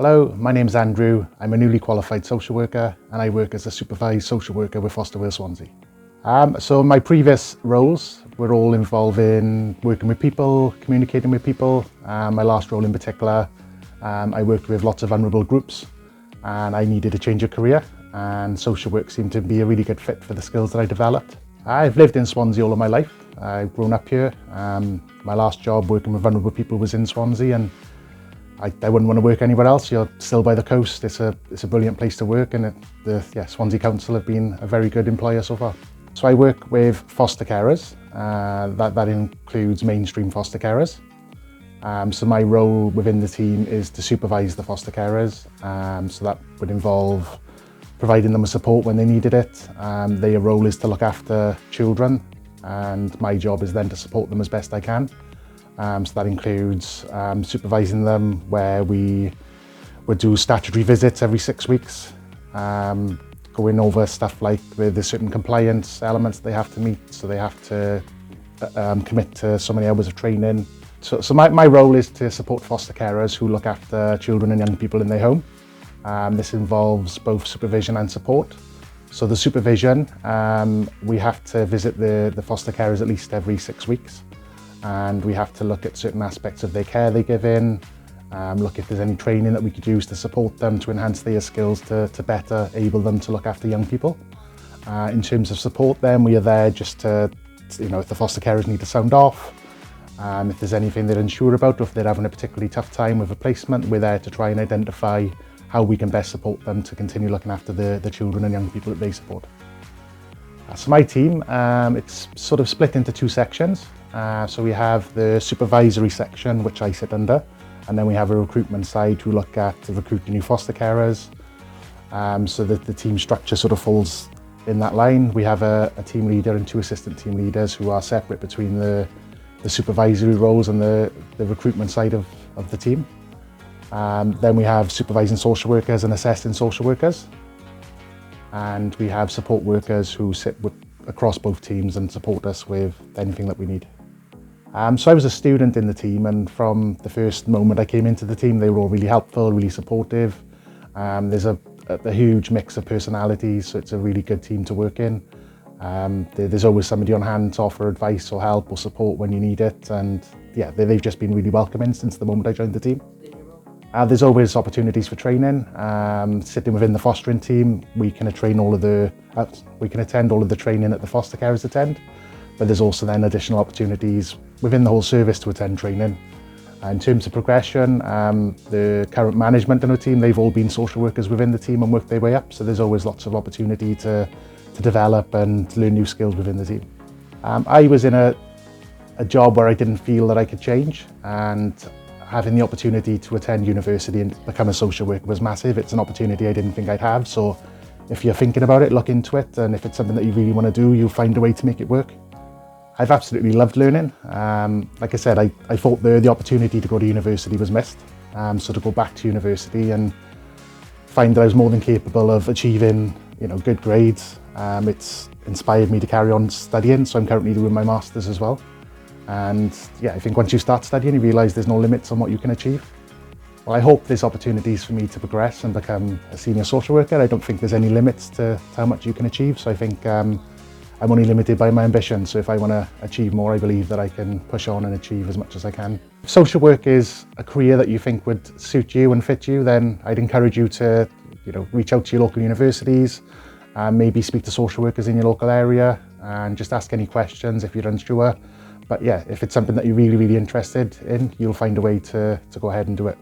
Hello, my name's Andrew. I'm a newly qualified social worker and I work as a supervised social worker with Gweithiwr Swansea. So my previous roles were all involving working with people, communicating with people. My last role in particular, I worked with lots of vulnerable groups and I needed a change of career, and social work seemed to be a really good fit for the skills that I developed. I've lived in Swansea all of my life. I've grown up here. My last job working with vulnerable people was in Swansea, and I wouldn't want to work anywhere else. You're still by the coast. It's a brilliant place to work, and Swansea Council have been a very good employer so far. So I work with foster carers. That includes mainstream foster carers. So my role within the team is to supervise the foster carers. So that would involve providing them with support when they needed it. Their role is to look after children, and my job is then to support them as best I can. So that includes supervising them where we would do statutory visits every 6 weeks, going over stuff like there's certain compliance elements they have to meet, so they have to commit to so many hours of training. So my role is to support foster carers who look after children and young people in their home. This involves both supervision and support. So the supervision, we have to visit the foster carers at least every 6 weeks. And we have to look at certain aspects of their care they give in, look if there's any training that we could use to support them to enhance their skills to better enable them to look after young people. In terms of support then, we are there just to, if the foster carers need to sound off, if there's anything they're unsure about, or if they're having a particularly tough time with a placement, we're there to try and identify how we can best support them to continue looking after the children and young people that they support. So my team, it's sort of split into two sections. So we have the supervisory section, which I sit under, and then we have a recruitment side who look at recruiting new foster carers. So that the team structure sort of falls in that line. We have a team leader and two assistant team leaders who are separate between the supervisory roles and the recruitment side of the team. Then we have supervising social workers and assessing social workers. And we have support workers who sit across both teams and support us with anything that we need. So I was a student in the team, and from the first moment I came into the team, they were all really helpful, really supportive. There's a huge mix of personalities, so it's a really good team to work in. There's always somebody on hand to offer advice or help or support when you need it, and yeah, they've just been really welcoming since the moment I joined the team. There's always opportunities for training. Sitting within the fostering team, we can attend all of the training that the foster carers attend, but there's also then additional opportunities within the whole service to attend training. In terms of progression, the current management in the team, they've all been social workers within the team and worked their way up, so there's always lots of opportunity to develop and learn new skills within the team. I was in a job where I didn't feel that I could change, and having the opportunity to attend university and become a social worker was massive. It's an opportunity I didn't think I'd have, so if you're thinking about it, look into it, and if it's something that you really want to do, you'll find a way to make it work. I've absolutely loved learning. Like I said, I thought the opportunity to go to university was missed, so to go back to university and find that I was more than capable of achieving good grades, it's inspired me to carry on studying, so I'm currently doing my Masters as well. And yeah, I think once you start studying, you realise there's no limits on what you can achieve. Well, I hope there's opportunities for me to progress and become a senior social worker. I don't think there's any limits to how much you can achieve, so I think I'm only limited by my ambition. So if I want to achieve more, I believe that I can push on and achieve as much as I can. If social work is a career that you think would suit you and fit you, then I'd encourage you to reach out to your local universities, maybe speak to social workers in your local area, and just ask any questions if you're unsure. But yeah, if it's something that you're really, really interested in, you'll find a way to go ahead and do it.